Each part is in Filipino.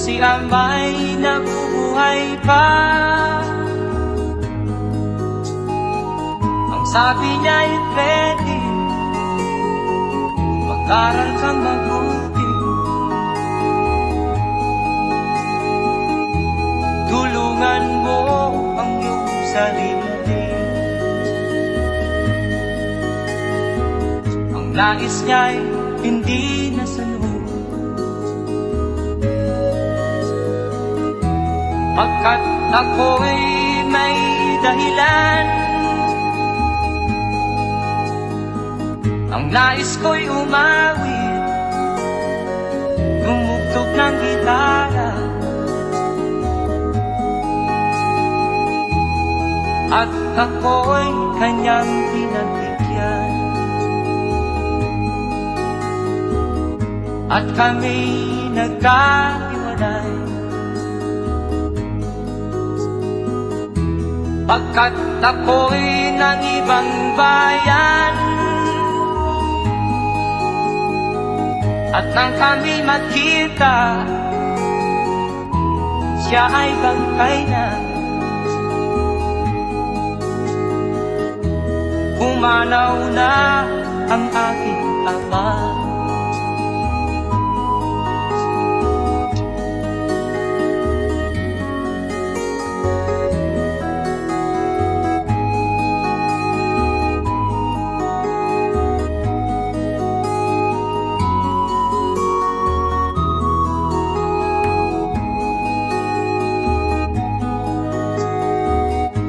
si Ama'y nabubuhay pa. Ang sabi niya'y pwede, mag-aral kang mabuti, tulungan mo ang iyong sarili. Ang nais niya'y hindi nasunod, pagkat ako'y may dahilan. Ang nais ko'y umawit, tumugtog ng gitara, at ako'y kanyang pinagbigyan. At kami nagkahiwalay, pagkat ako'y ng ibang bayan. At nang kami magkita, siya ay bangkay na. Pumanaw na ang aking ama.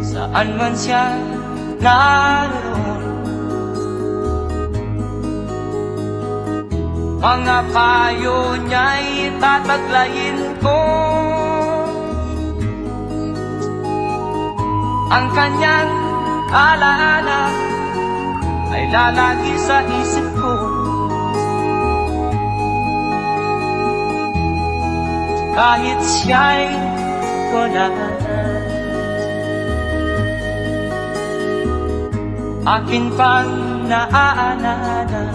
Saan man siya naroon, mga payo niya'y tataglayin ko. Ang kanyang alaala ay lalagi sa isip ko. Kahit siya'y wala na, akin pang naaalala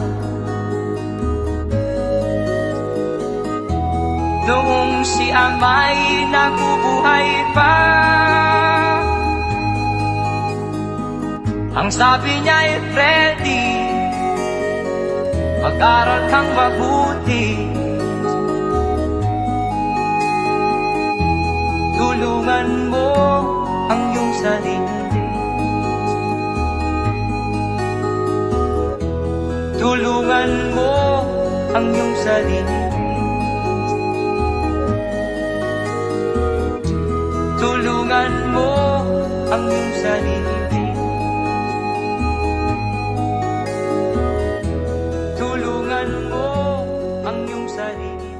noong si Ama'y nabubuhay pa. Ang sabi niya'y Freddy, mag-aral kang mabuti, tulungan mo ang iyong sarili, tulungan mo ang iyong sarili, tulungan mo ang iyong sarili, tulungan mo ang iyong sarili.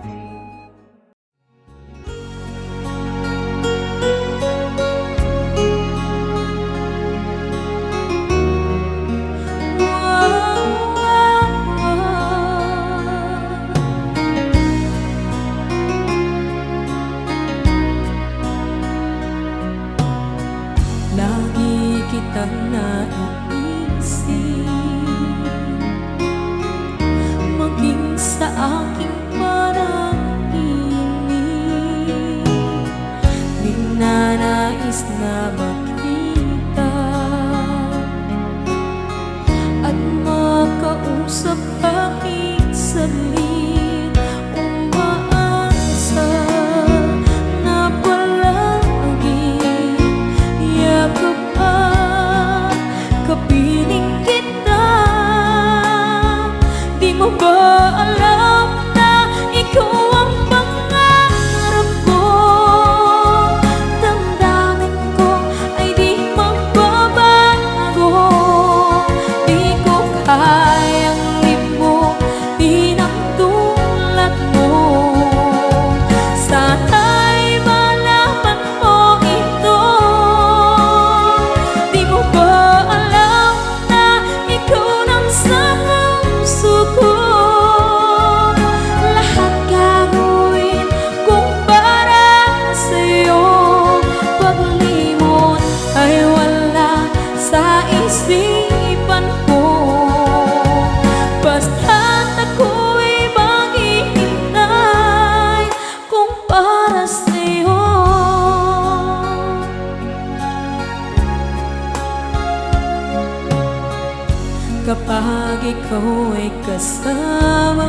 may kasama.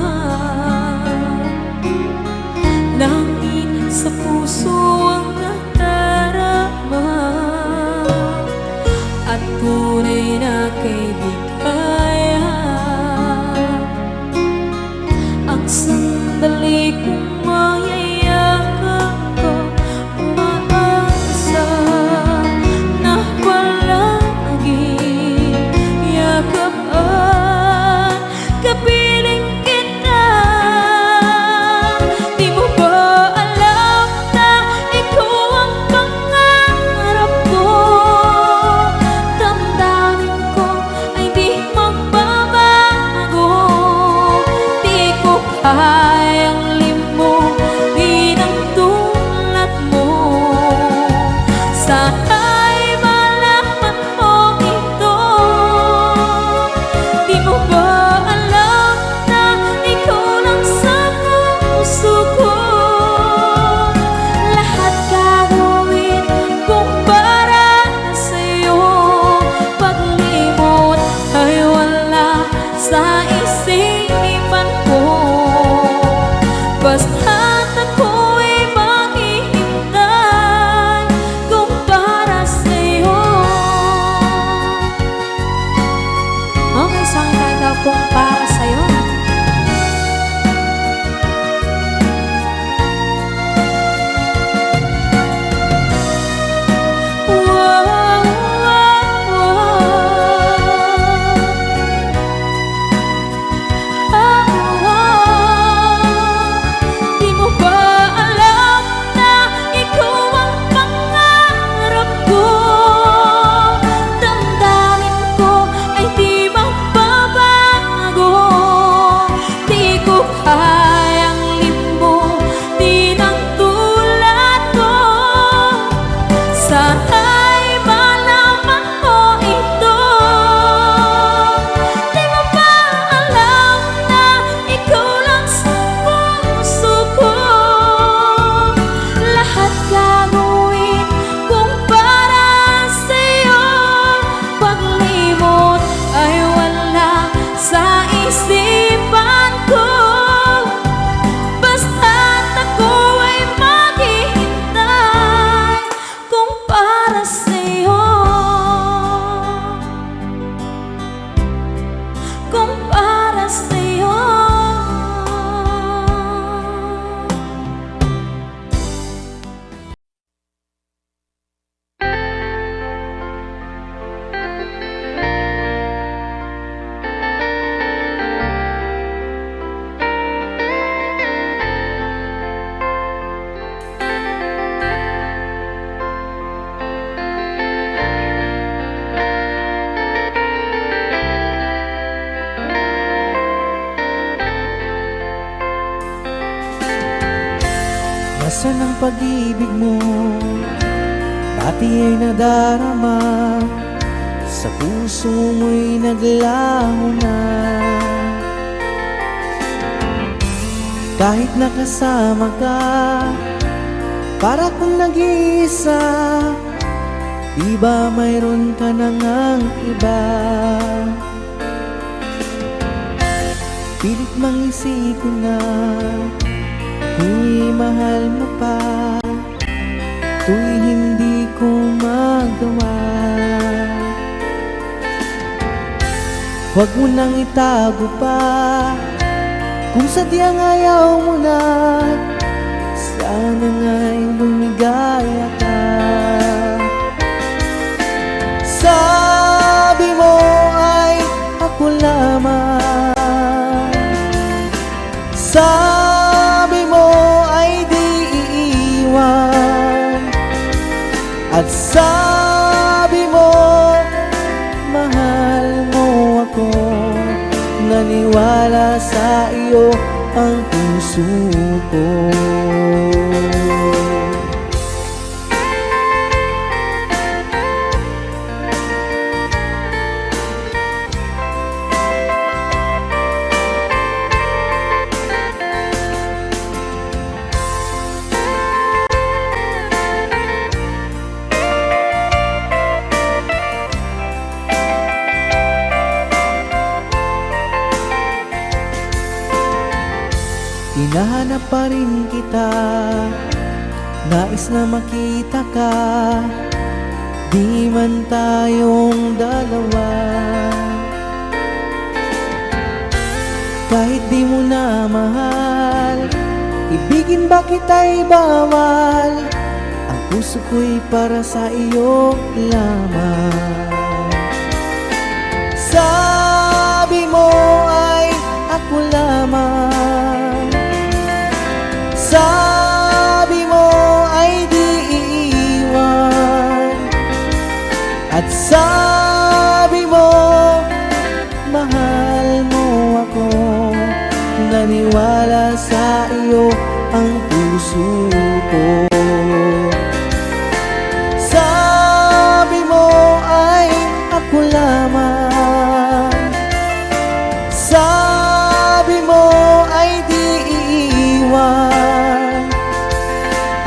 Langit sa puso ang nadarama, at tunay na kaibigan. Ang sandali kong mayayakap ko, umaasa na palaging yakap at kapiling kita. Di mo ba alam na ikaw ang pangarap ko? Damdamin ko ay di magbabago. Di ko kayang limutin ang tulad mo. Sana'y malaman mo ito. Di mo ba alam na ikaw lang sa puso ko? Lahat gagawin kung para sa'yo. Paglimot ay wala sa isipan ko. Basta't ako'y maghihintay kung para sa'yo. Okay, saan tayo kung para sa'yo? Di mo ba alam na ikaw ang pangarap ko? Damdamin ko ay di magbabago. Di ko kayang limutin ang tulad ko. Sana'y malaman mo ito. Di mo ba alam na ikaw lang sa puso ko? Lahat gagawin kung para sa'yo. Paglimot ay wala sa isipan ko. Basta't ako ay maghihintay kung para sa'yo. Kung para sa'yo. Nasaan ang pag-ibig mo? Dati ay nadarama, sa puso mo'y naglaho na. Kahit nakasama ka, para kung nag-iisa. Di ba mayroon ka na ngang iba? Pilit mang isipin na kung mahal mo pa, to'y hindi ko magawa. Huwag mo nang itago pa, kung sadyang ayaw mo na. Sana nga'y lumigaya ka. Sabi mo ay ako lamang, sabi mo ay di iiwan, at sabi mo mahal mo ako. Naniwala sa iyo ang puso ko. hinahanap pa rin kita. Nais na makita ka, di man tayong dalawa. Kahit di mo na mahal, ibigin ba kita'y bawal? Ang puso ko'y para sa iyo lamang. Sabi mo ay ako lamang, sabi mo ay di iiwan, at sabi mo mahal mo ako. Naniwala sa iyo ang puso ko. Sabi mo ay ako lamang, sabi mo ay di iiwan,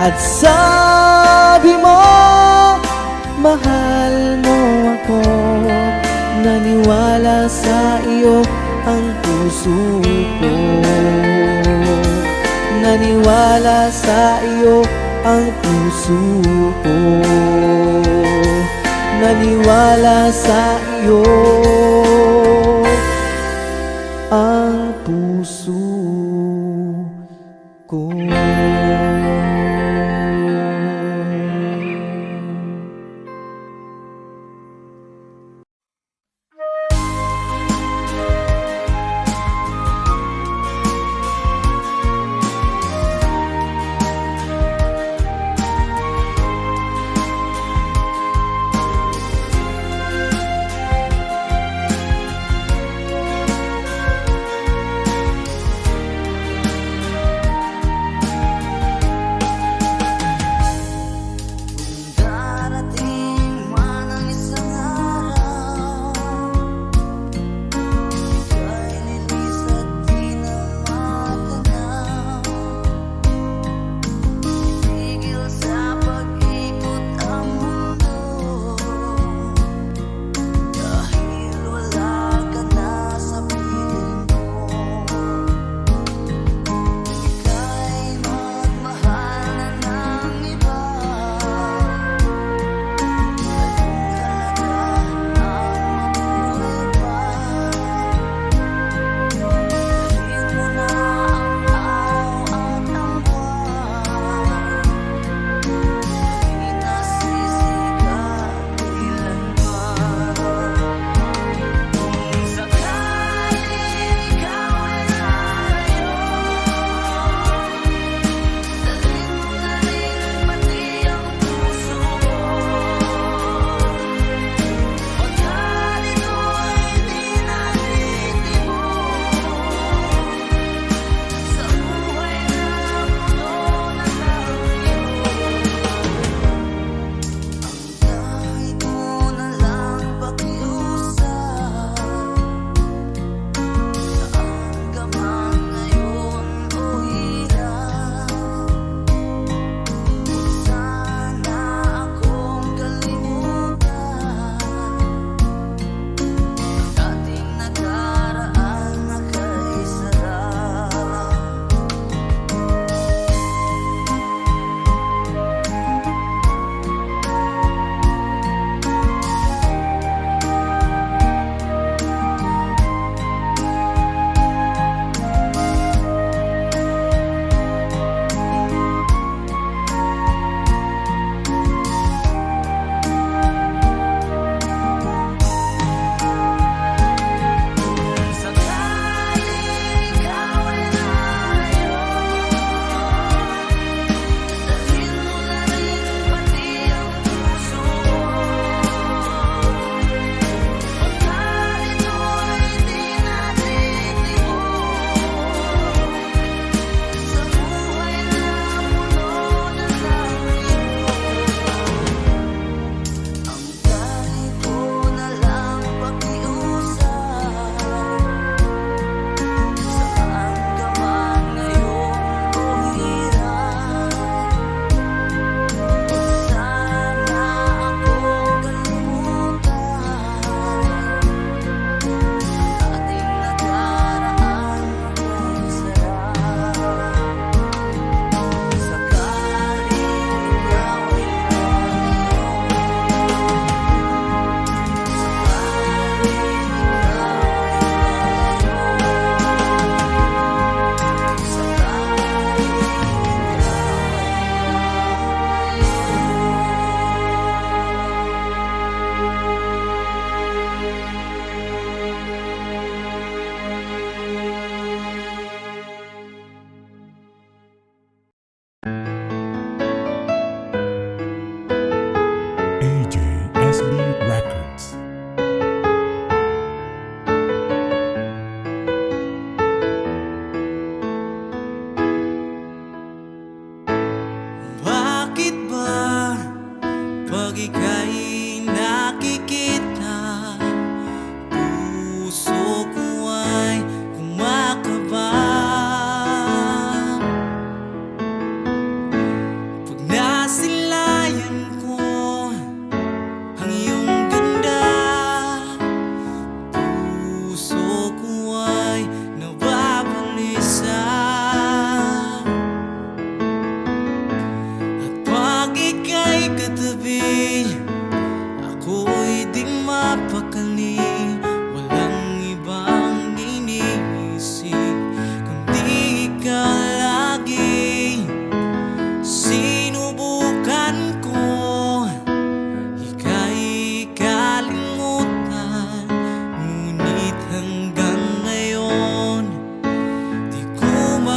at sabi mo mahal mo ako. Naniwala sa iyo ang puso ko. Naniwala sa iyo ang puso ko. Naniwala sa iyo ang puso ko.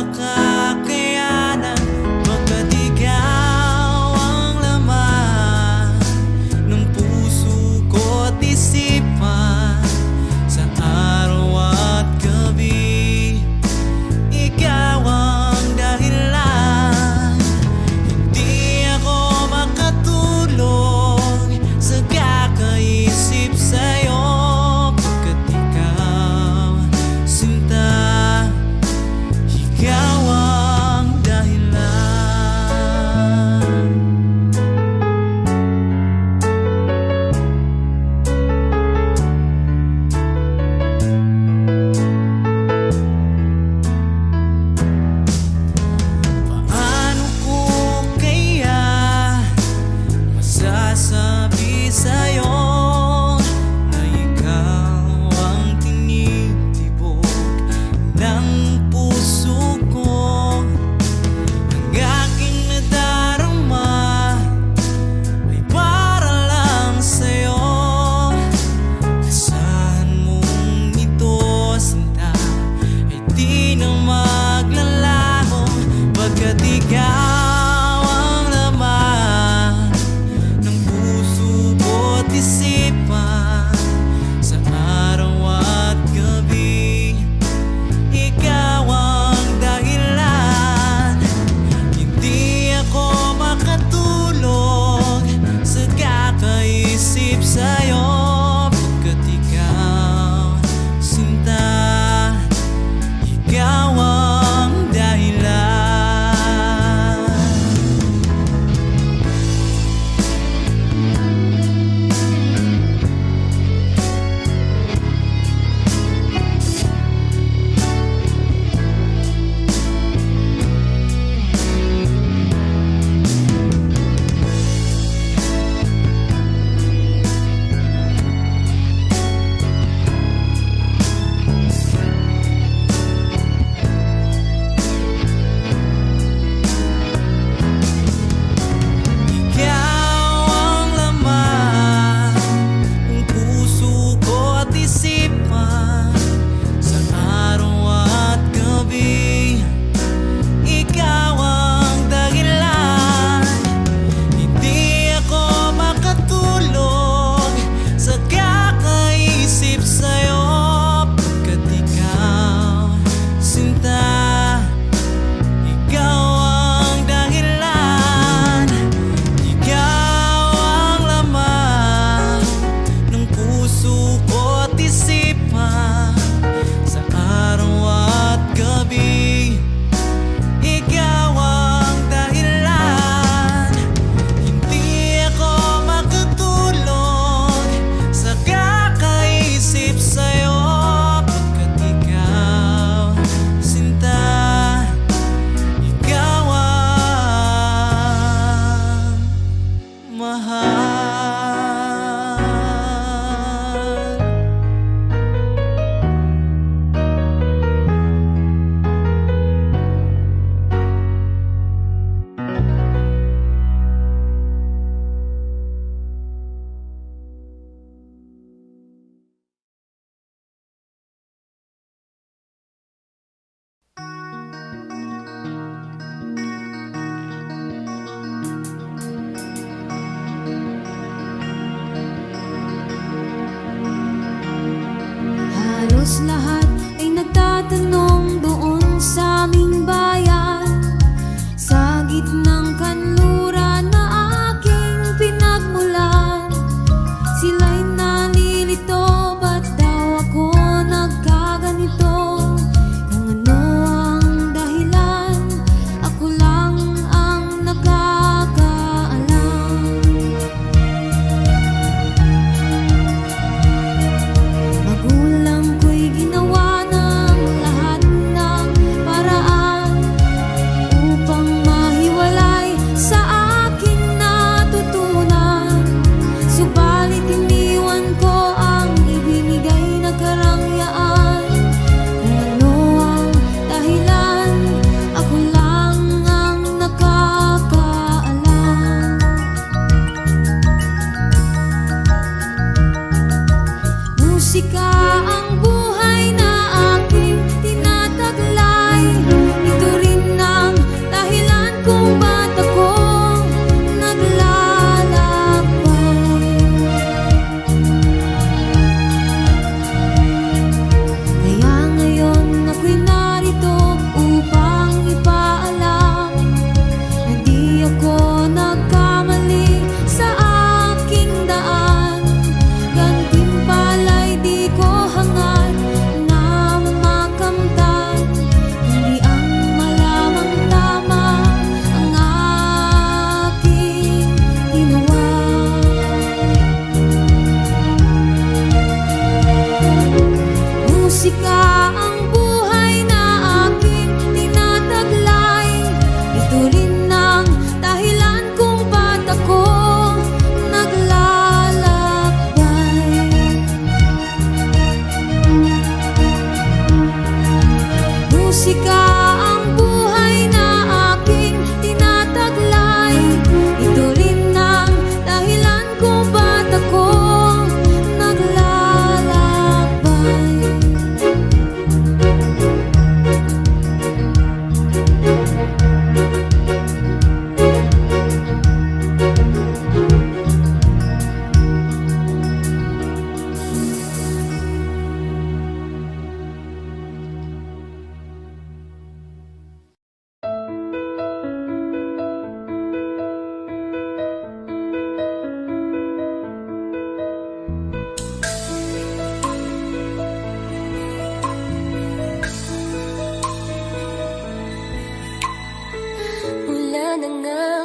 makakayanan Pagkat ikaw ang laman ng puso ko't isipan Sa araw at gabi Ikaw ang dahilan Hindi ako makatulog sa kakaisip sa'yo Pagkat ikaw, sinta, ikaw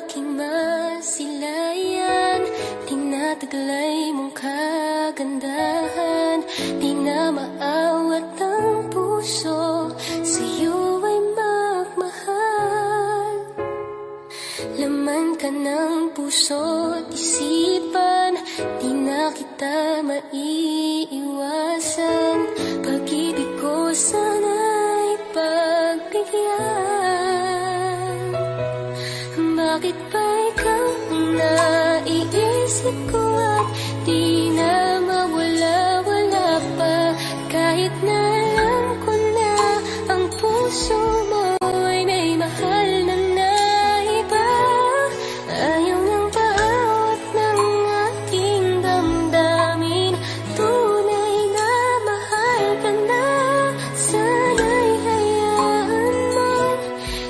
aking masilayan, tinataglay mong kagandahan. Di na maawat ang puso, sa'yo ay magmahal. Laman ka ng puso't isipan, di na kita maiiwasan. Pag-ibig ko sana'y pagbigyan. Bakit ba ikaw ang naiisip ko at di na mawala-wala pa? Kahit na alam ko na ang puso mo ay may mahal na iba. Ayaw ng bawat ng aking damdamin, tunay na mahal ka na. Sana'y hayaan mong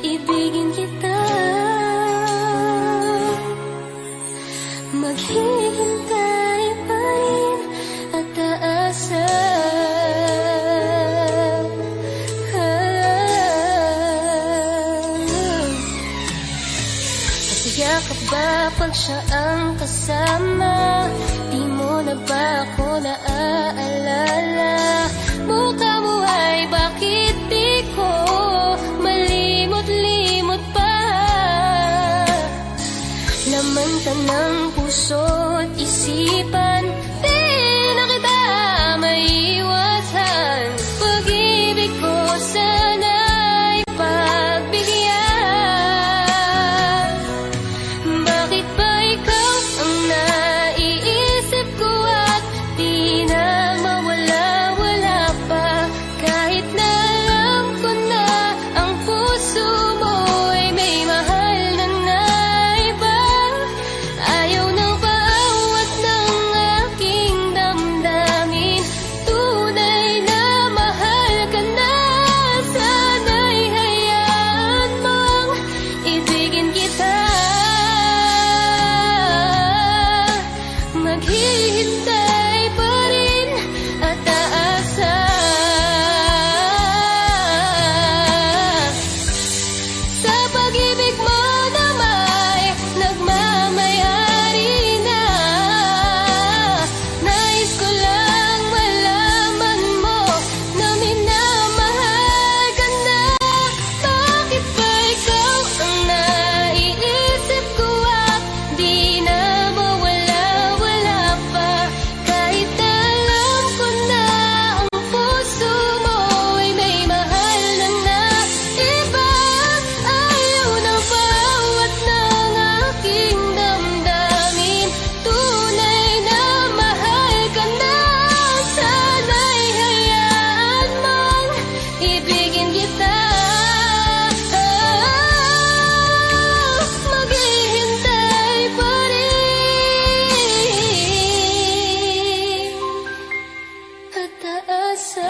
ibigin kita. Maghihintay pa rin at aasa. Masaya ka ba pag siya ang kasama? Di mo na ba ako naaalala? Mukha mo ay bakit di ko malimot-limot pa? Laman ka ng puso't isipan, di na kita maiiwasan. Pag-ibig ko sana'y pagbigyan. Bakit ba ikaw ang naiisip ko at di na mawala-wala pa? Kahit na alam ko na ang puso mo ay may mahal na iba. Ayaw ng bawat ng aking damdamin, tunay na mahal ka na. Sana'y hayaan mong ibigin kita. Maghihintay pa rin at aasa. Sa pag-ibig mo na may nagmamayari na. Nais ko lang malaman mo na minamahal ka na. Bakit ba ikaw ang naiisip ko at di na mawala-wala pa? Kahit na alam ko na ang puso mo ay may mahal na iba. Ayaw ng bawat ng aking damdamin, tunay na mahal ka na. Sana'y hayaan mong ibigin kita. Maghihintay pa rin at aasa.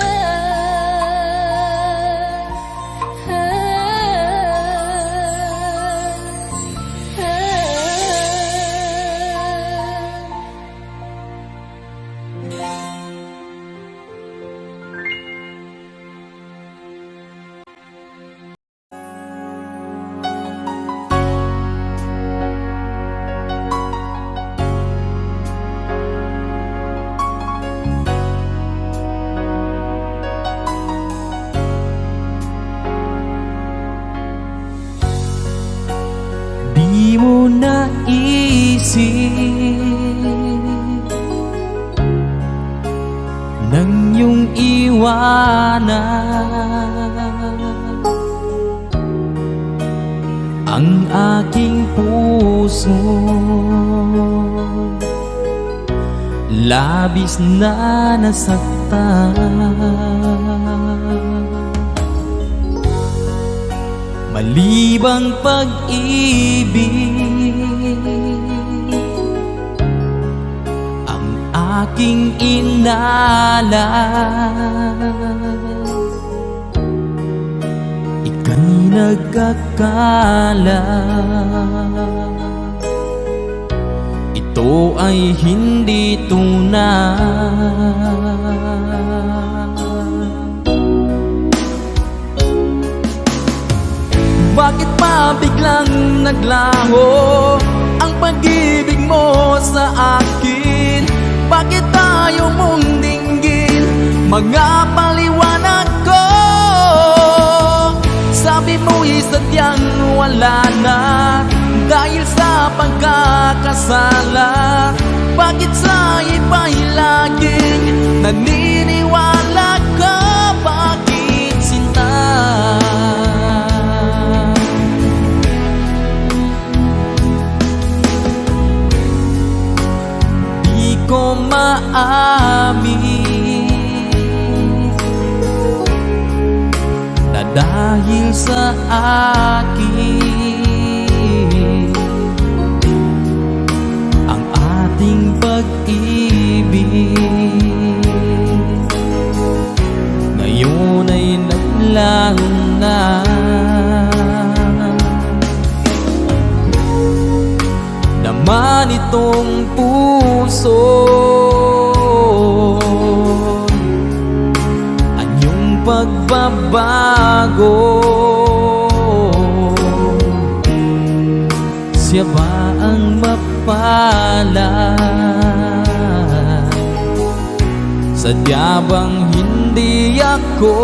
Di mo naisip nang iyong iwanan ang aking puso. Labis na nasaktan, malibang pag-ibig ang aking inalay. Ika'y nagkakala, ito ay hindi tunay. Bakit pa biglang naglaho ang pag-ibig mo sa akin? Bakit tayo mong dinggin mga paliwanag ko? Sabi mo'y sadyang wala na dahil sa pagkakasala. Bakit sa iba'y laging naniniwala ka? Bakit sinta? Di ko maamin na dahil sa akin ang ating pag-ibig ngayon ay naglaho na. Naman itong puso anyong pagbabago. Siya ba ang mapalad? Sadya bang hindi ako?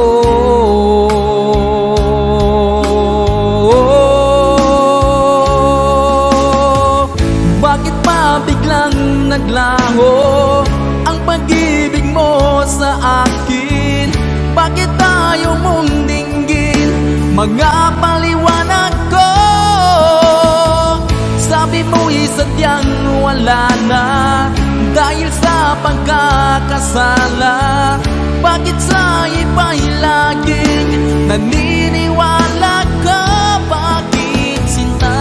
Bakit pa biglang naglaho ang pag-ibig mo sa akin? Bakit tayo mong dinggin mga paliwanag ko? Sabi mo'y sadyang wala na dahil sa pagkakasala. Bakit sa iba'y laging naniniwala ka? Bakit sinta?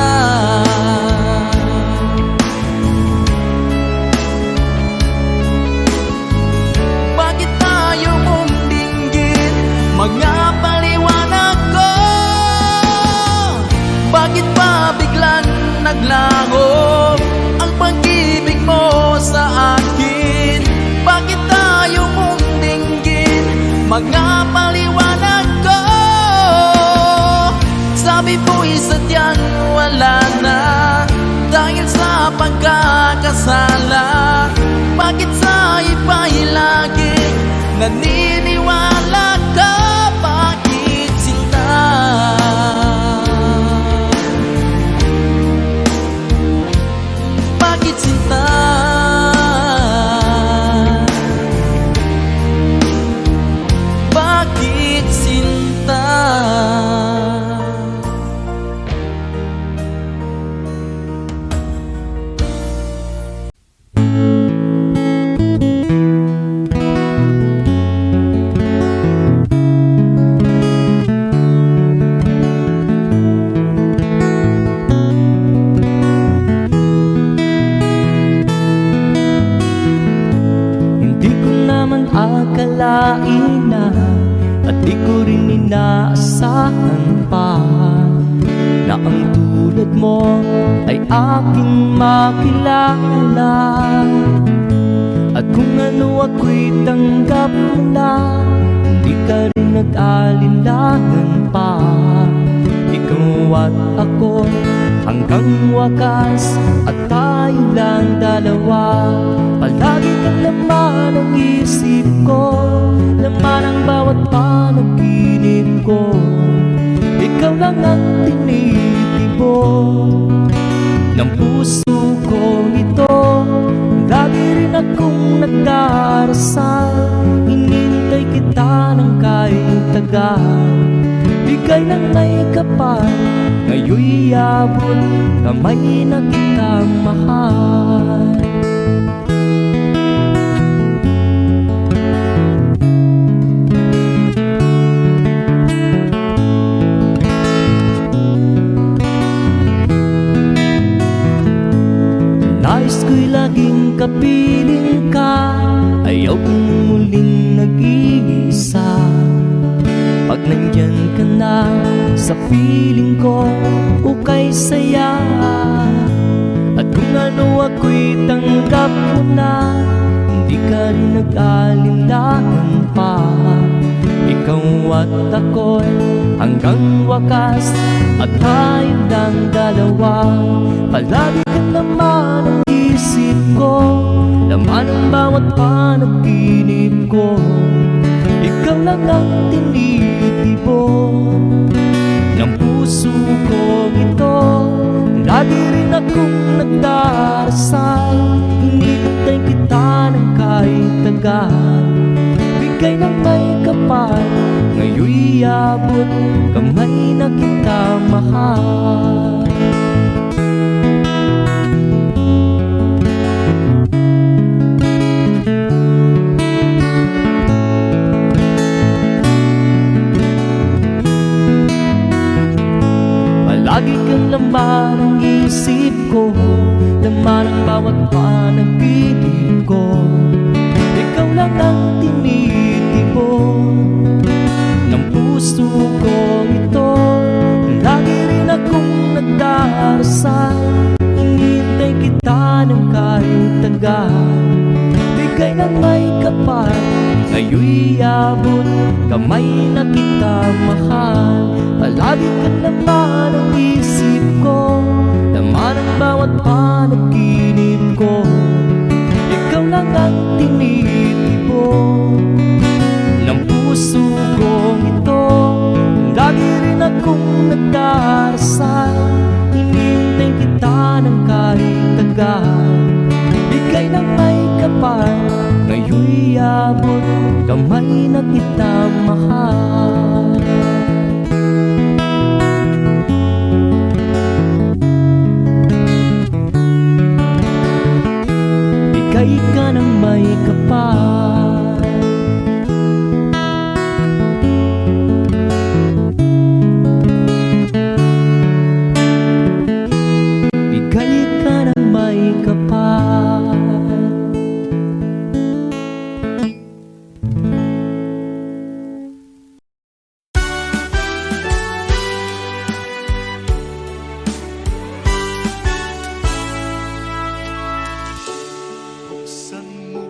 Bakit tayo mong dinggin mga paliwanag ko? Bakit pa biglang naglaho ang pag-ibig mo sa akin? Bakit tayo mong dinggin mga paliwanag ko? Sabi mo'y sadyang wala na dahil sa pagkakasala. Bakit sa iba'y laging naniniwala ka? Bakit sinta? Bakit sinta? Bakit sinta? akalain na at di ko rin inaasahan pa na ang tulad mo ay aking makilala. At kung ano ako'y tanggap mo na, hindi ka rin nag-alinlangan pa. Ikaw at ako hanggang wakas, at tayo lang dalawa. Palagi kang laman ng isip ko, laman ang bawat panaginip ko. Ikaw lang ang tinitibok ng puso ko ito. Lagi rin akong nagdarasal, hinintay kita ng kahit tagal. Bigay ng may kapal, ngayon'y abot kamay na kitang mahal. Nais ko'y laging kapiling ka, ayaw kong muling nag-iisa. Pag nandyan ka na sa piling ko, ukay saya. At kung ano ako'y tanggap mo na, hindi ka rin nag-alinlangan pa. Ikaw Ikaw at ako'y hanggang wakas, at tayong lang dalawa. Palagi ka naman ang isip ko, laman ang bawat panaginip ko. Ikaw lang ang tinitibon ng puso ko ito. Lagi rin akong nagdarasal, hinihintay kita ng kahit tagal. Bigay ng may kapal, ngayon'y abot kamay na kita mahal. Palagi kang laman ng isip ko, laman ang bawat panaginip ko. Ikaw lang ang tinitibon ng puso ko ito. Lagi rin akong nagdarasal, hinihintay kita ng kahit tagal. Bigay ng may kapal, ngayon'y abot kamay na kita mahal. Palagi ka naman ang isip ko, laman ang bawat panaginip ko. Ikaw lang ang tinitibon ng puso kong ito. Lagi rin akong nagdarasal, hinihintay kita ng kahit tagal. Bigay ng may kapal, ngayon'y abot kamay na kita mahal. Bigay ka ng may kapal, bigay ka ng may kapal. Buksan mo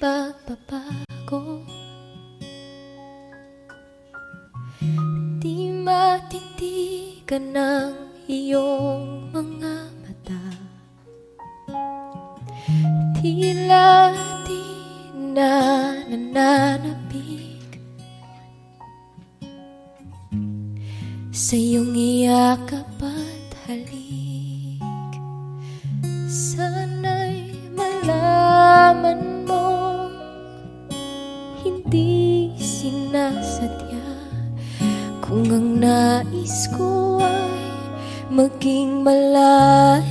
pagbabago. Di matitigan ng iyong mga mata, tila di na nananabik sa iyong iyakap at halik. Sana'y malaman mo, hindi sinasadya, kung ang nais ko ay maging malaya.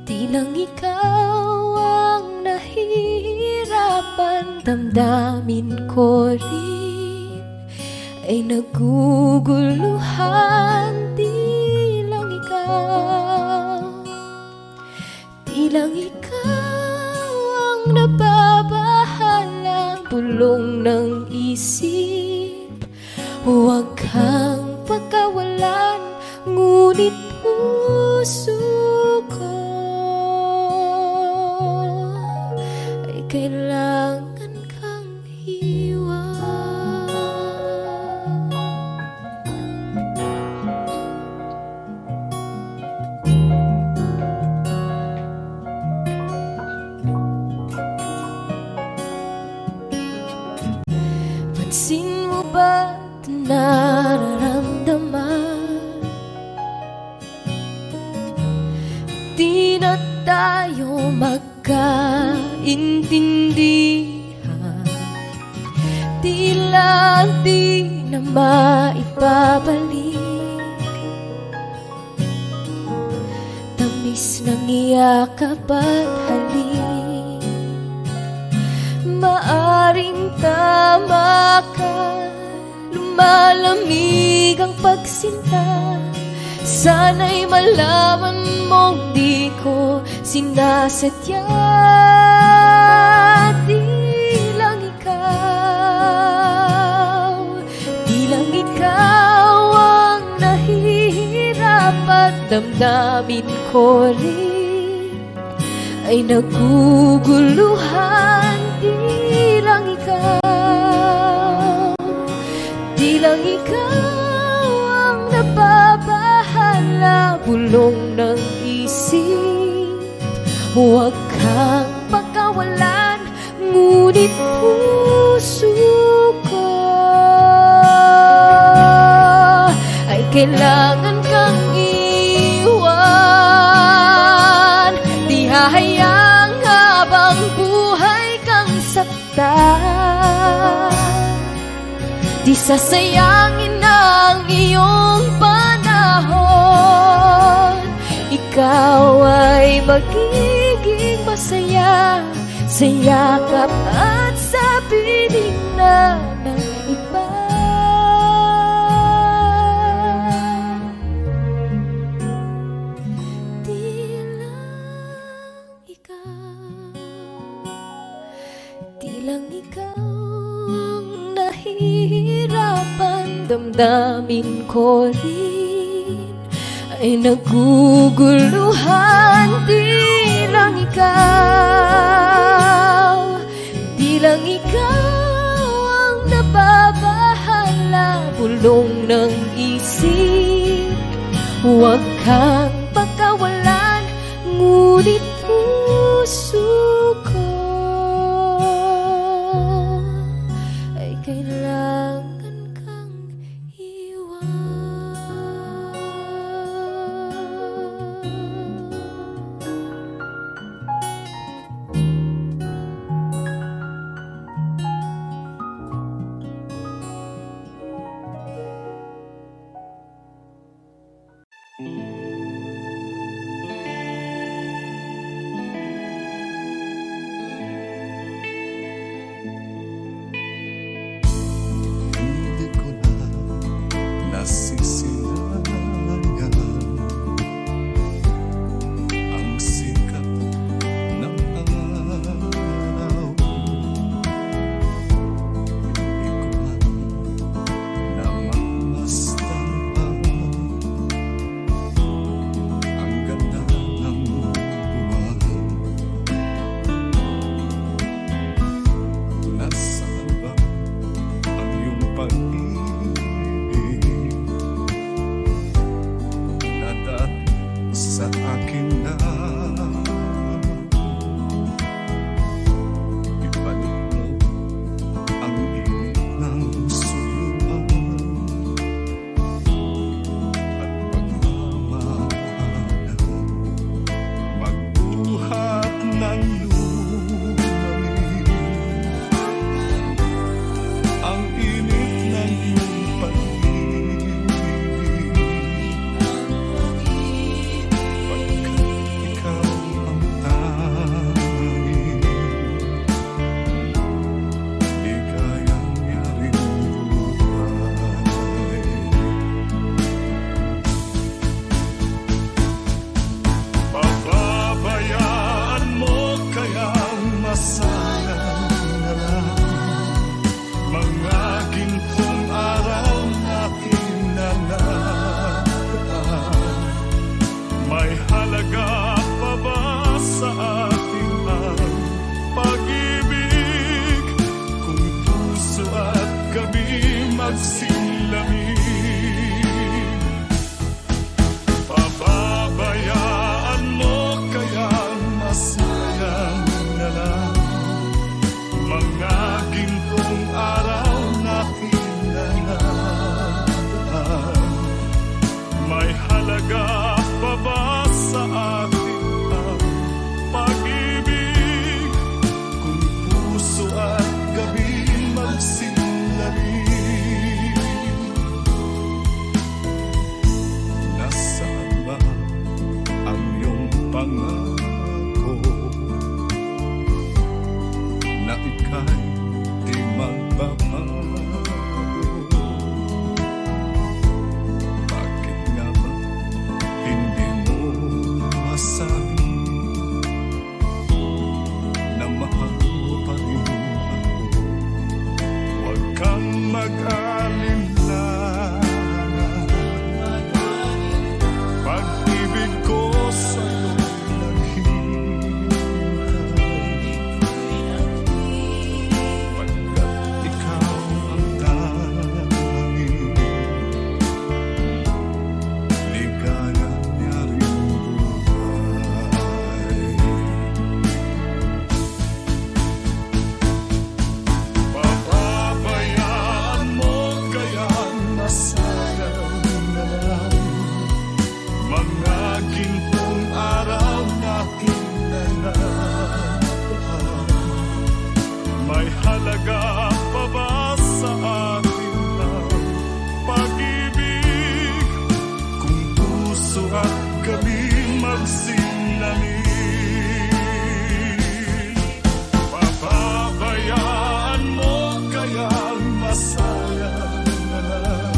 Di lang ikaw ang nahihirapan, damdamin ko rin ay naguguluhan. Di lang ikaw ang nababahala, bulong ng isip. Huwag kang pagkawalan, ngunit puso ko ay kailangan kang iwan. Pansin mo ba't nararamdaman? Di na tayo magkaintindihan, tila di na maibabalik tamis ng iyakap at halik. Maaring tama ka, lumalamig ang pagsinta. Sana'y malaman mong di ko sinasadya. Di lang ikaw ang nahihirapan, damdamin ko rin ay naguguluhan. Di lang ikaw ang nababahala, bulong ng isip. Huwag kang pagkawalan, ngunit puso ko ay kailangan kang iwan. Di hahayang habang buhay kang saktan, di sasayangin ang iyong panahon. Ikaw ay magiging masaya sa yakap at sa piling na ng iba. Di lang ikaw ang nahihirapan, damdamin ko rin ay naguguluhan. Di lang ikaw ang nababahala, bulong ng isip. Huwag kang pagkawalan, ngunit puso ko ay kailangan kang iwan. halaga pa ba sa atin ang pag-ibig? Kung puso at gabi magsinlamin, nasaan ba ang iyong pangako na ika'y di magbabago? Bakit nga ba hindi mo masabi na mahal mo pa rin ako? Huwag kang mag-alinlangan, pag-ibig ko sa'yo naghihintay, pagkat ikaw ang tanging ligaya niya rin buhay. Papabayaan mo kaya nasayang na lang mga gintong araw natin na nabuhay? May halaga pa ba sa atin ang pag-ibig? Kung puso at gabi magsinlamin, papabayaan mo kaya masayang na lang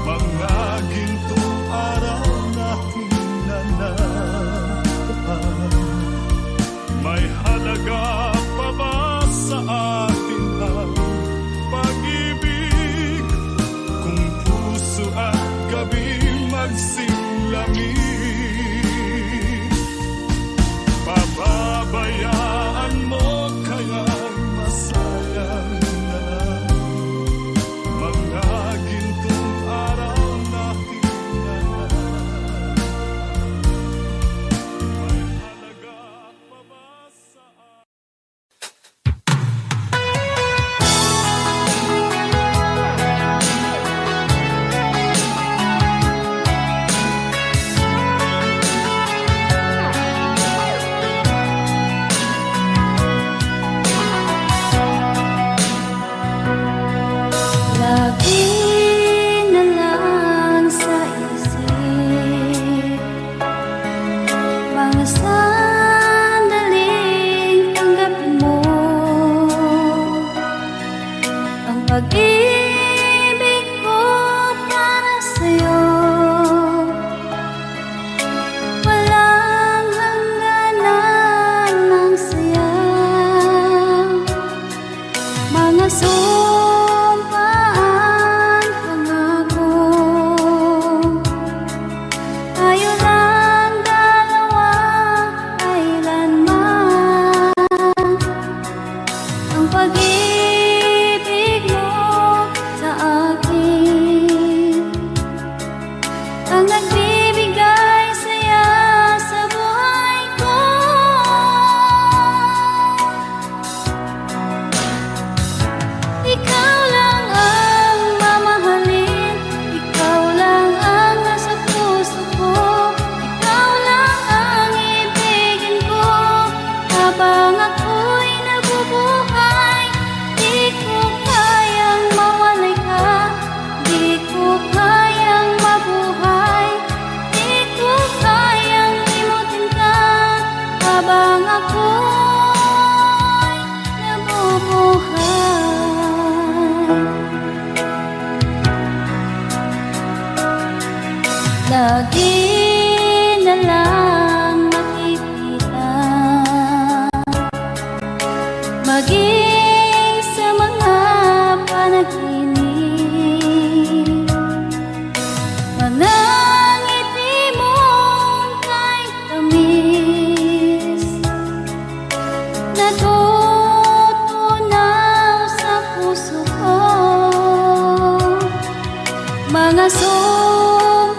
mga gintong araw natin na nabuhay? May halaga pa ba sa atin ang pag-ibig? Kung puso at gabi magsinlamin, pababayaan mo kaya masayang na lang mga gintong araw natin na nabuhay? May halaga pa ba sa atin? Lagi na lang sa isip mga sandaling tanggapin mo ang pag-ibig ko para sa'yo. Walang hangganan ng saya, mga sumpaan, pangako. Tayo lang dalawa, kailanman. Ang pag-ibig mo sa akin ang nagbibigay saya sa buhay ko. Ikaw lang ang mamahalin, ikaw lang ang nasa puso ko, ikaw lang ang ibigin ko habang ako'y nabubuhay. Di ko kayang mawalay ka, di ko kayang mabuhay, di ko kayang limutin ka habang ako'y nabubuhay. Lagi na lang makikita, maging sa mga panaginip, mga ngiti mong kahit tamis, natutunaw sa puso ko. Mga sumpaan,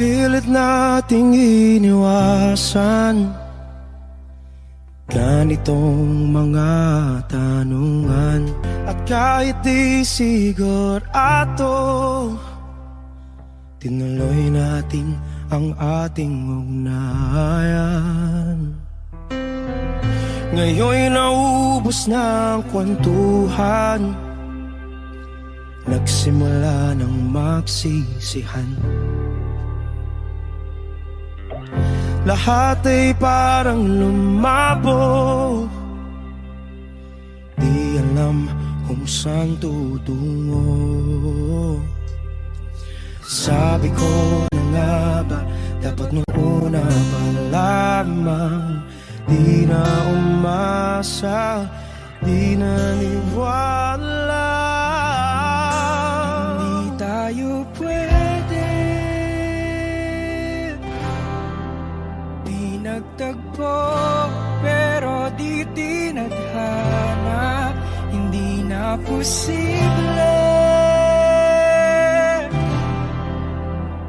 Pilit nating iniwasan ganitong mga tanungan. At kahit di sigurado, tinuloy natin ang ating ugnayan. Ngayon'y naubos na ang kwentuhan, nagsimula ng magsisihan. Lahat ay parang lumabo, di alam kung saan tutungo. Sabi ko na nga ba, dapat nung una pa lamang, di na umasa, di naniwala. Hindi tayo pwede, di nagtagpo, pero di tinadhana. Hindi na posible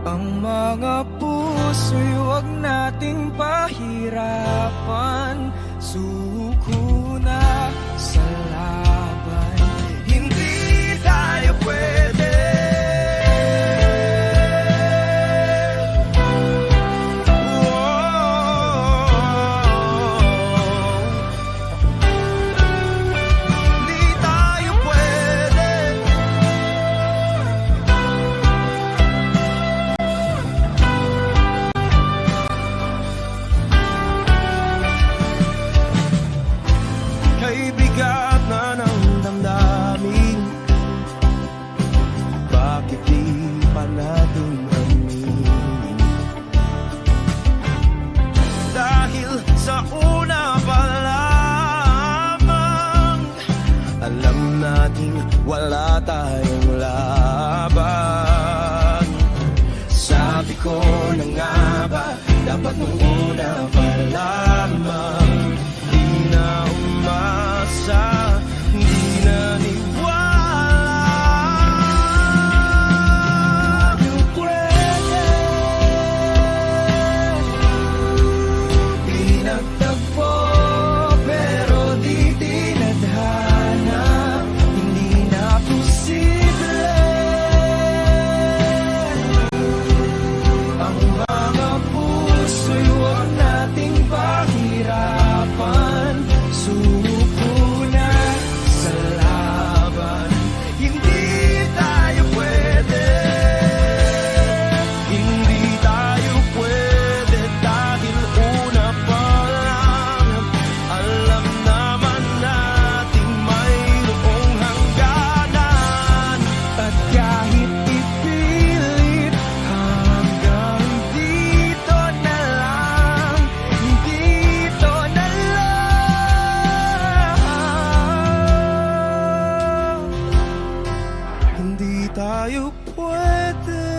ang mga puso'y huwag nating pahirapan. Suko na sa laban, hindi tayo pwede. Hindi tayo pwede. Kay bigat na ng damdamin, bakit di pa natin aminin? Dahil sa una pa lamang, alam nating wala tayong laban. Sabi ko na nga ba, dapat nung una pa lamang, di na umasa, di naniwala. Tayo pwede, di nagtagpo, pero di tinadhana. Hindi na posible ang mga puso'y huwag nating pahirapan. Suko na sa laban, hindi tayo pwede. Hindi tayo pwede dahil una pa lang, alam naman nating mayroong hangganan. At kahit ipilit, hanggang dito na lang, dito na lang. Hindi tayo pwede,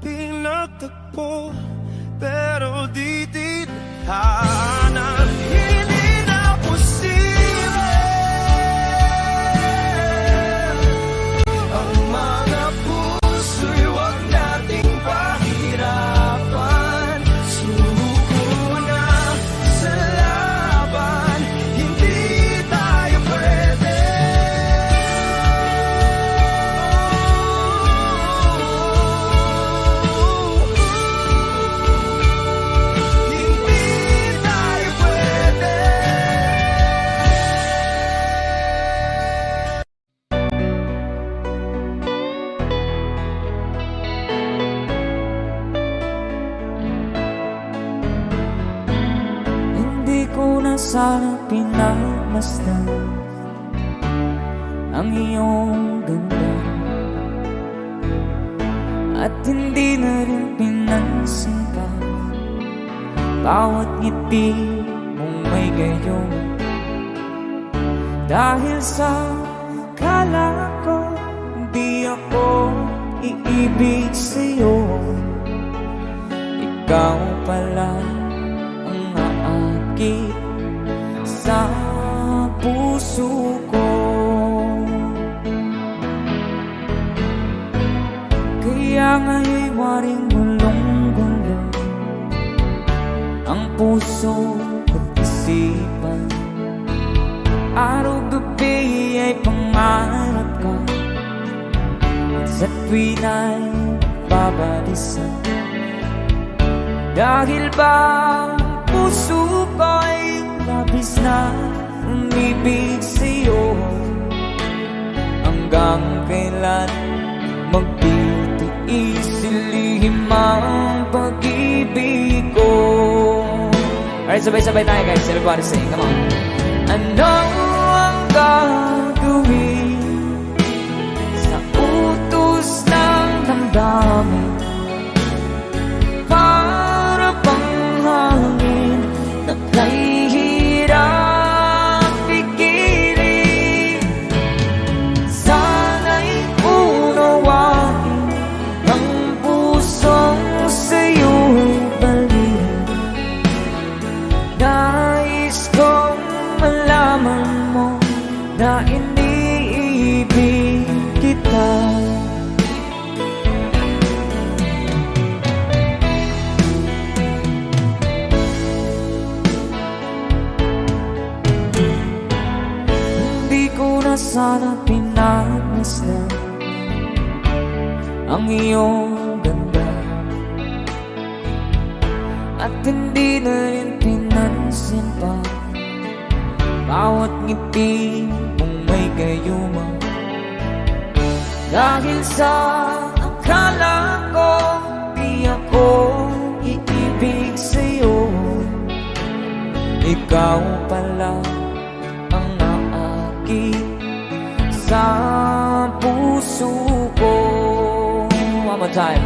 pinagtagpo, pero di tinadhana. Hindi na posible ang mga puso'y huwag nating pahirapan. Suko na sa laban, hindi tayo pwede. Hindi tayo pwede. Hindi ko na sana pinagmasdan ang iyong ganda, at hindi na rin pinansin pa bawat ngiti mong may gayon. Dahil sa kala ko di ako iibig sa'yo, ikaw pala ang aakit sa puso ko. Kaya nga'y waring walong gulo ang puso at isipan. Araw-gabi ay pangarap ka, at sa tuwin ay babalisan. Dahil ba ang puso ko'y labis na umibig sa'yo, hanggang kailan magtitiis ilihim ang pag-ibig ko. Alright, sabay-sabay tayo guys. Everybody sing, come on. Ano ang gagawin sa utos ng damdamin? Para bang hangin na kahihirap pigilan. Sana'y unawain ang pusong sa'yo'y baliw. Nais kong malaman mo na iniibig kita. Hindi ko na sana pinagmasdan ang iyong ganda, at hindi na rin pinansin pa bawat ngiti mong may gayuma. Dahil sa akala ko di ako iibig sa'yo, ikaw pala ang naakit sa puso ko. One more time.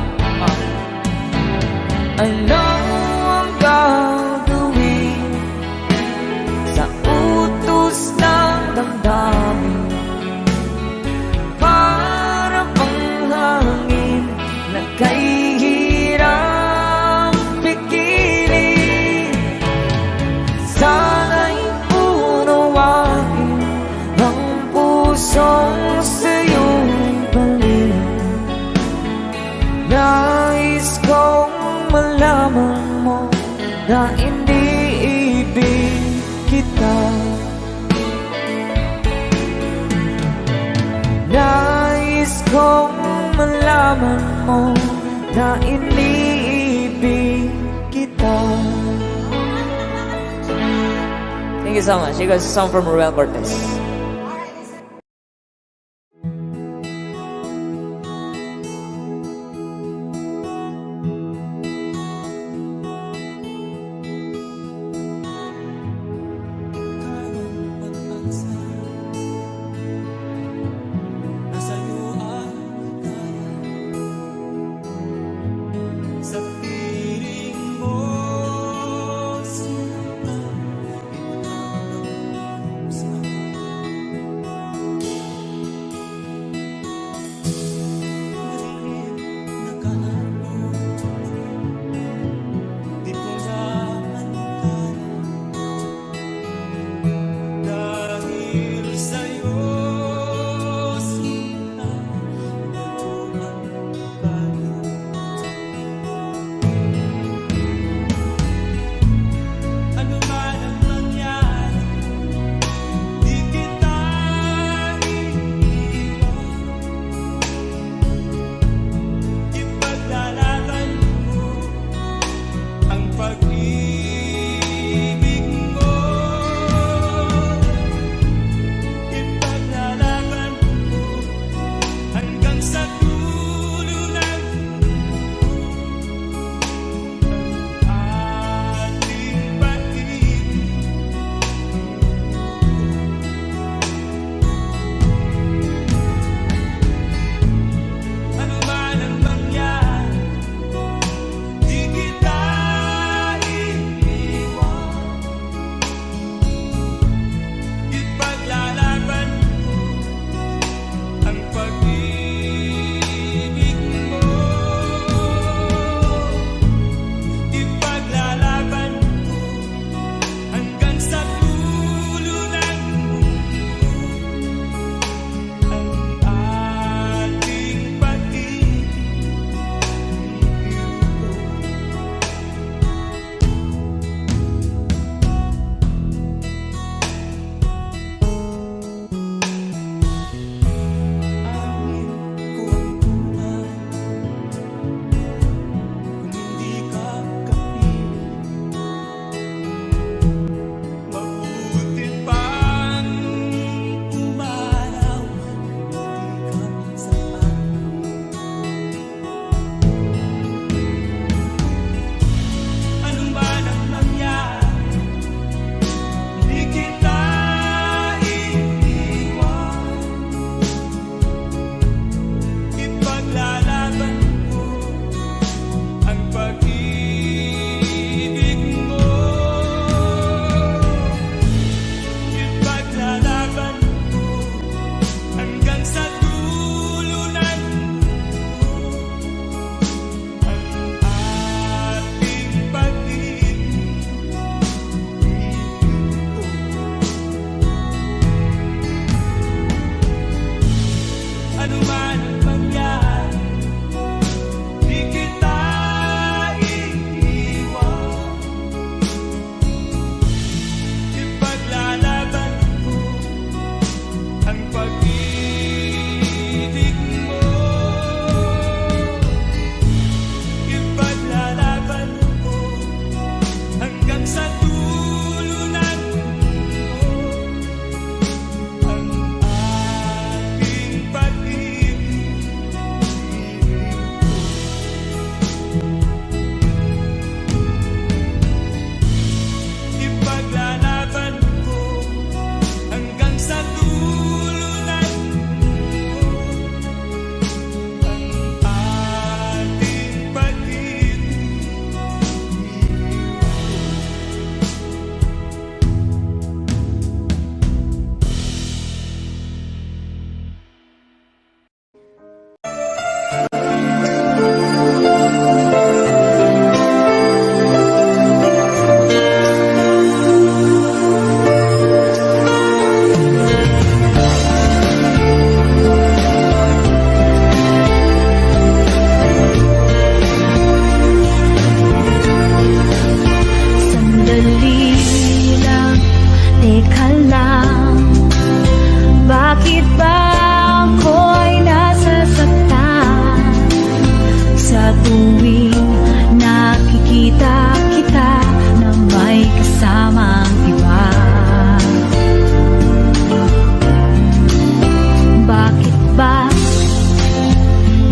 Ano ang gagawin sa utos ng damdamin? Para bang hangin na kahihirap pigilan. Sana'y unawain ang pusong sa'yo'y baliw. Nais kong malaman mo na iniibig kita. Nais kong malaman mo na iniibig kita. Thank you so much. You guys, a song from Ruel Cortez. Sa piling mo, sinta, ikaw ang puso.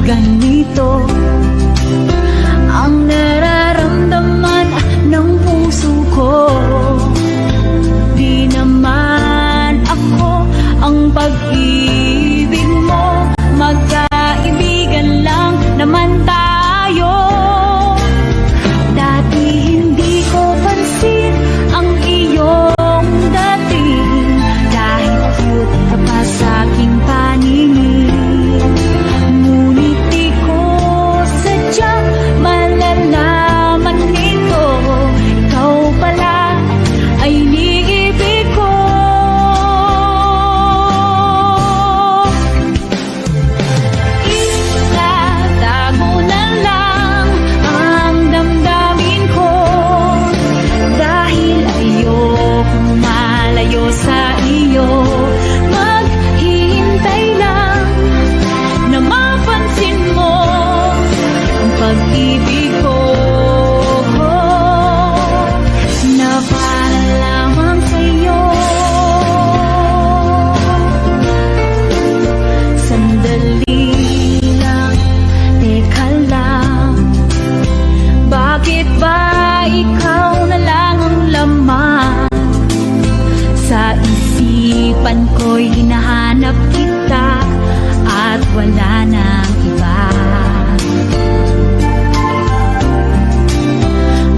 ganito ang nararamdaman ng puso ko. Di naman ako ang pag-ibig mo, magkaibigan lang naman tayo. Dati hindi ko pansin ang iyong dating, kahit cute ka pa sa aking paningin. Ngunit di ko sadyang malalaman nito, ikaw pala ay iniibig ko. Itatago na lang ang damdamin ko, dahil ayokong malayo sa iyo. Maghihintay lang na mapansin mo ang pag-ibig ko, na para lamang sa'yo. Sandali lang, teka lang, bakit ba ikaw na lang ang laman sa isipan ko'y hinahanap kita at wala nang iba?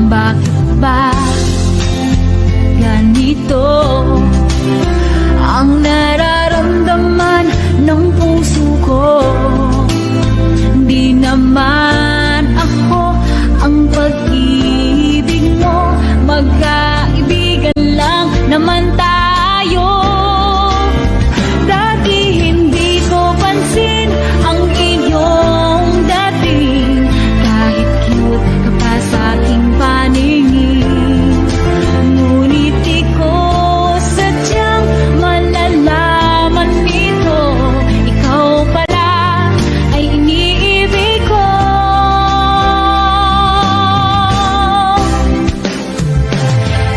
Bakit ba ganito ang nararamdaman ng puso ko? Di naman ako ang pag-ibig mo, magkaibigan lang naman tayo. Dati hindi ko pansin ang iyong dating, kahit cute ka pa sa aking paningin. Ngunit di ko sadyang malalaman nito, ikaw pala ay iniibig ko.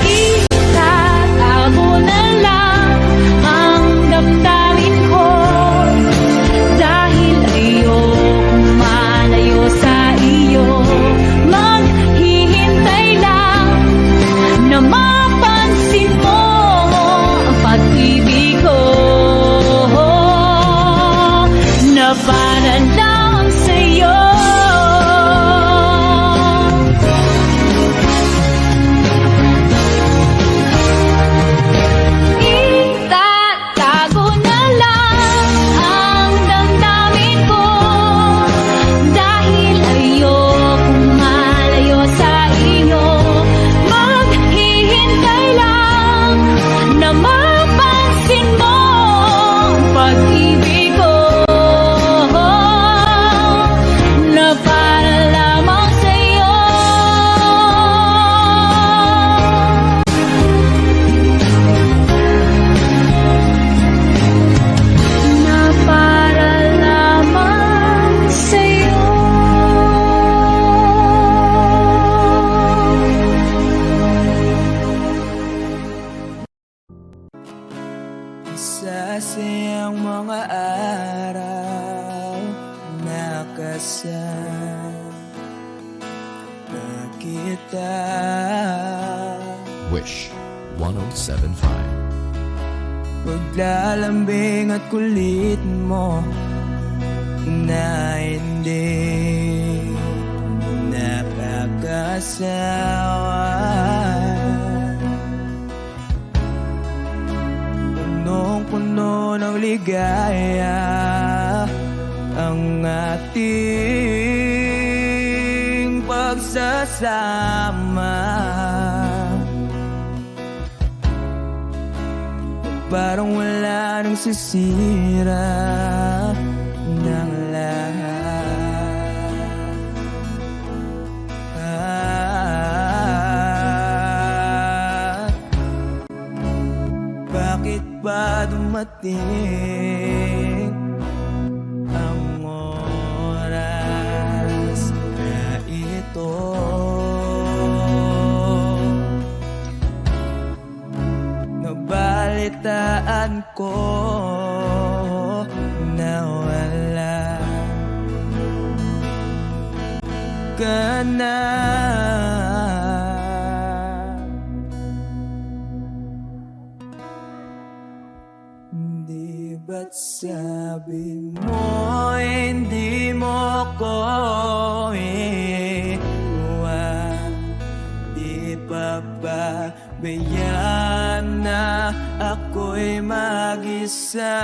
Itatago na lang ang damdamin ko, dahil ayokong malayo sa iyo. Maghihintay lang na mapansin mo ang pag-ibig ko, na para lang sa'yo. Itatago na lang ang damdamin ko, dahil ayokong malayo sa iyo. Maghihintay lang na mapansin mo ang pag-ibig ko, na para lamang sa'yo. Na para lamang sa'yo. Sasayang mga araw na kasama kita. Wish 1075. Paglalambing at kulit mo na hindi nakakasawa. Punong-puno ng ligaya ang ating pagsasama. Parang wala nang sisira ng lahat. Bakit ba dumating ang oras na ito? Nabalitaan ko na wala ka na. Di ba't sabi mo hindi mo ko iwan? Di pa ba bayaan na ako'y mag-isa?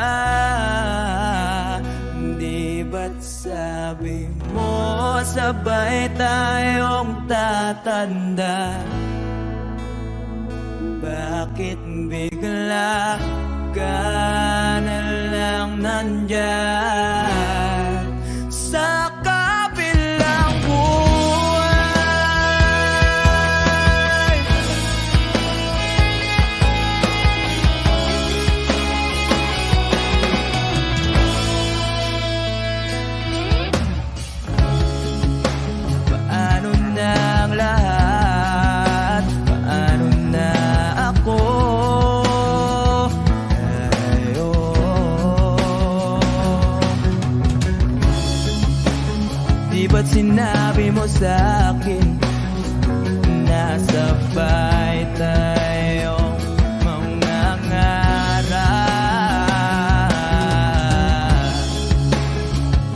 Di ba't sabi mo sabay tayong tatanda? Bakit bigla ka na lang nandyan sa kabilang buhay? Paano na ang lahat? Paano na ako? Di ba't sinabi mo sa'kin na sabay tayong mangangarap?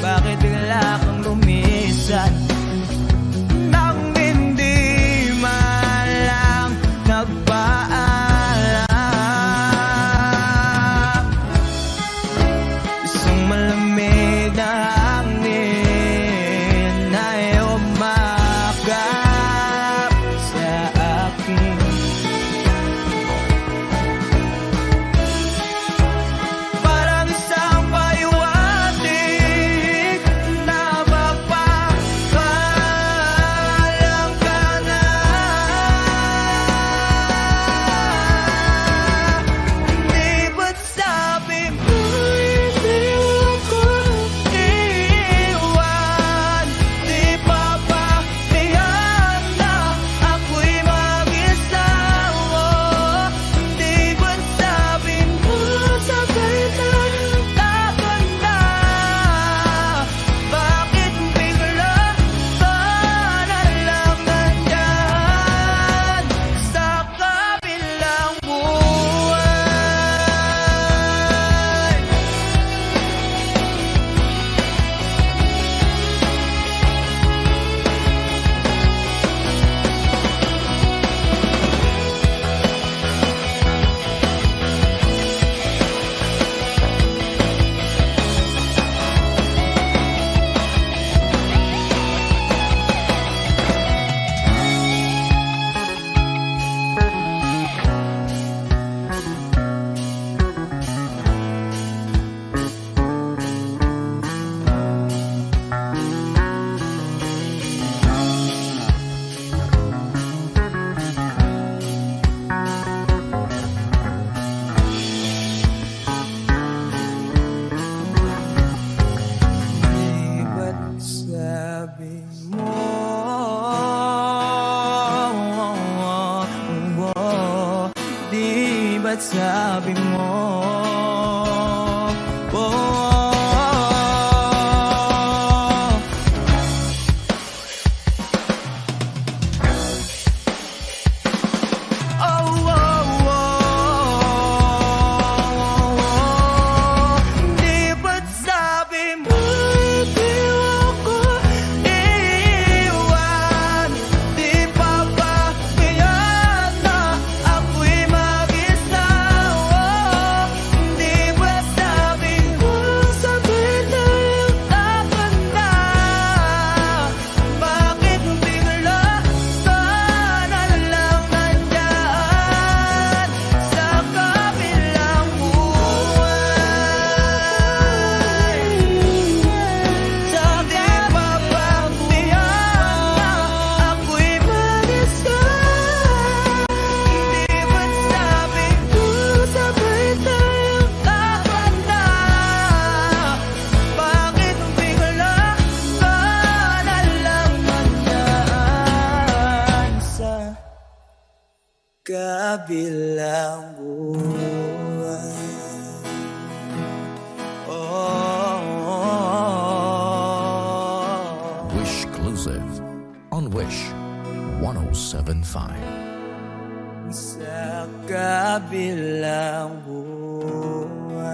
Bakit bigla kang lumisan nang hindi man lang nagpaalam? Isang malamig na hangin ay umakap sa akin. Parang isang paliwanag na magpapaalam ka na. Di ba't sabi mo hindi ako iwan? Di pa ba kailan na ako'y mag-isa? Di ba't sabi mo sabay tayong tatanda? Bakit bigla ka na lang nandyan sa kabilang buhay? Di ba't sabi mo di ba't sabi mo di ba't sabi mo hindi ako iwan? Di pa ba kailan na ako'y mag-isa? Di ba't sabi mo sabay tayong tatanda? Bakit bigla ka na lang nandyan sa kabilang buhay? Sabi pa ba tiyan na ako'y mag-isa? Di ba't sabi mo sabay tayong tatanda? Bakit bigla ka na lang nandyan sa kabilang buhay? Wish exclusive. on Wish 107.5. Sa kabilang buwan.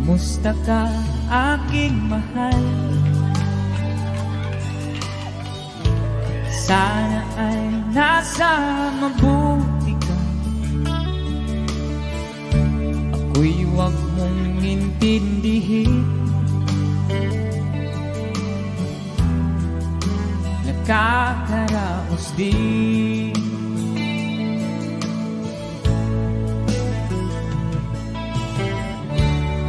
Kumusta ka, aking mahal? Sana ay nasa mabuti ka. Ako'y huwag mong intindihin. Nakakaraos din.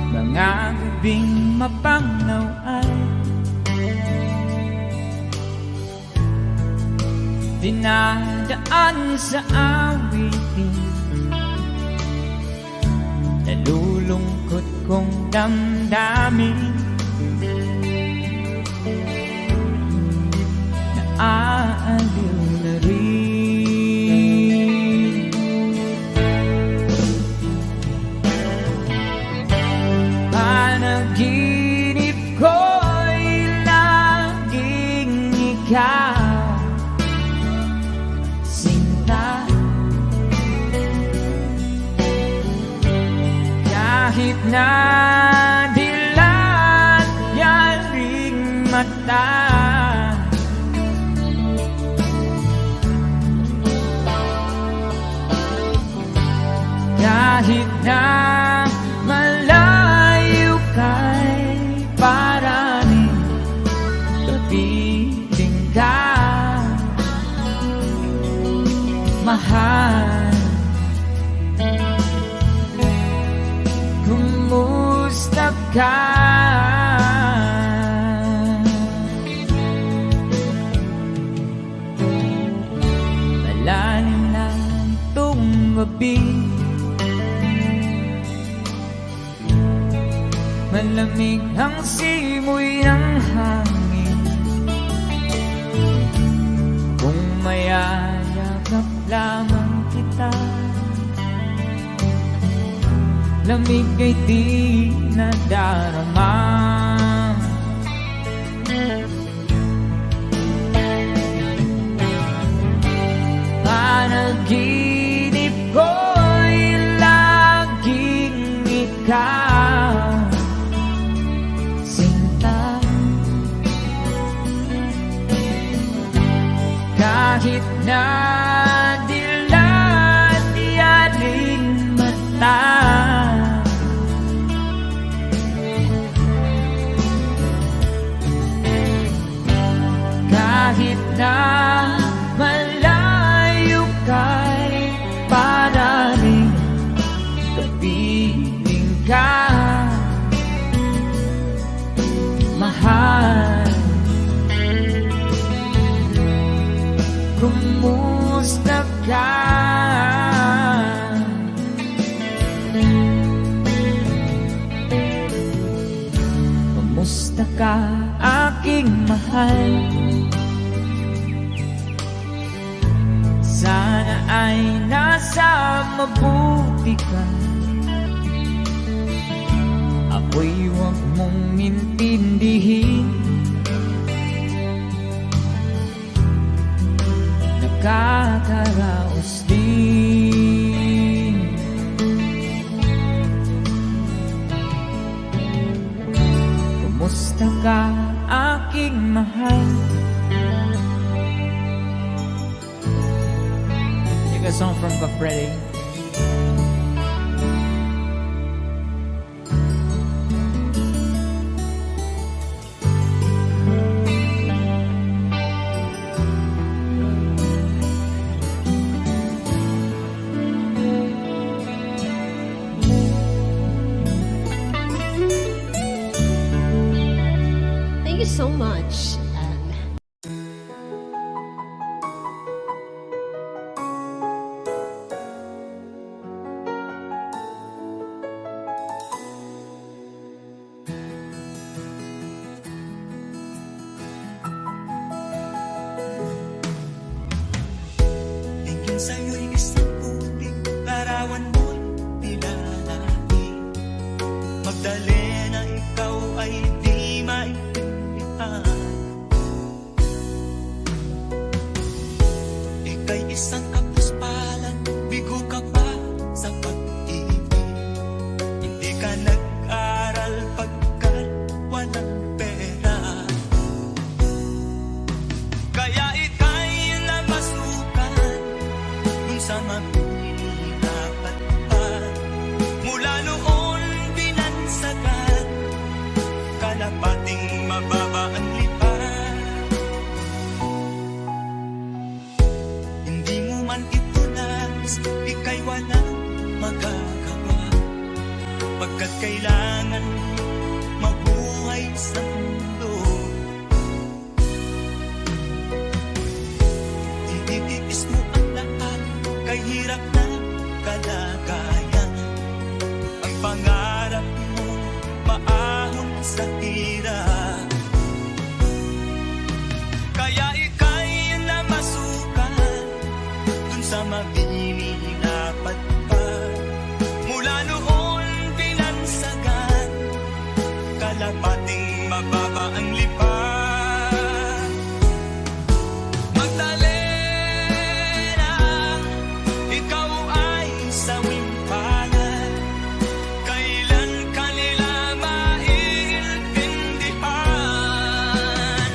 Mga gabing mapangnaw ay dinadaan sa awitin. Nalulungkot kong damdamin. Naaaliw na rin. Panaginip ko'y laging ikaw, sinta. Kahit na dilat yaring mata, kahit na malayo kay paraning kapiling ka, mahal. Kumusta ka? Malalim na itong gabi, malamig ang simoy ng hangin. Kung mayayakap lamang kita, lamig ay di nadarama. Panaginip ko'y laging ikaw, sinta. Kahit na dilat yaring mata, kahit na malayo kay paraning kapiling ka, mahal. Kumusta ka? Kumusta ka, aking mahal? Sana ay nasa mabuti ka. Ako'y huwag mong intindihin. Nakakaraos din. Kumusta ka, aking mahal? Take a song from Freddy. Thank you so much. Tingin sa'yo'y isang puting larawan mo'y nilalaki. Magdalena, ikaw ay di maintindihan. Ika'y isang kapuspalan, bigo ka pa sa pag-ibig. Hindi ka nag-aral pagkat walang pera. Kaya ika'y namasukan dun sa mapininapat pa. Mula noon binansagan, kalapating mababa ang lipan. Hindi mo man ito nais, ika'y walang magagawa. Pagkat kailangan mabuhay sa mundo. Ititiis mo ang lahat, kay hirap na kalagayan. Ang pangarap mo, maahon sa hirap. Kaya ika'y namasukan dun sa mabininapat pa. Mula noon binansagan, kalapating mababa ang lipan. Magdalena, ikaw ay sawing palad. Kailan kanila maiintindihan?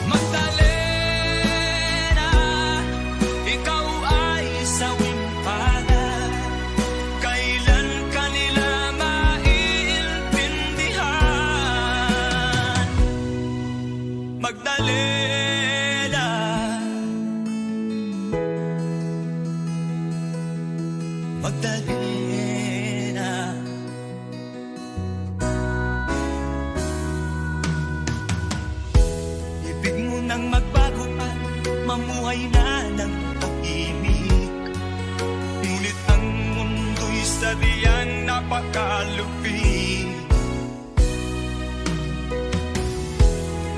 Magdalena, ikaw ay sawing palad. Kailan kanila maiintindihan? Magdalena, Magdalena. Ibig mo nang magbago at mamuhay na ng tahimik. Ngunit ang mundo'y sadyang napakalupit.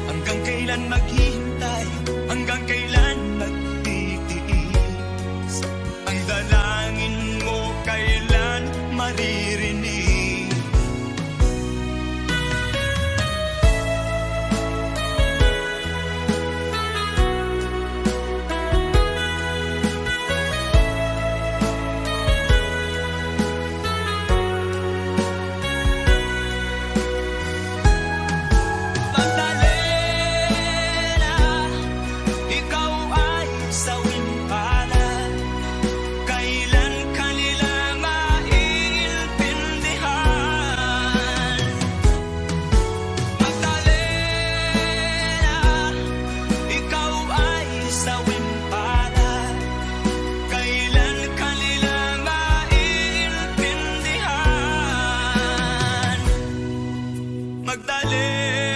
Hanggang kailan maghihintay? Hanggang kailan magtitiis? Ang dalangin mo kailan maririnig? Magdalena, ikaw ay sawing palad. Kailan kanila maiintindihan? Magdalena, ikaw ay sawing palad. Kailan kanila maiintindihan? Magdalena.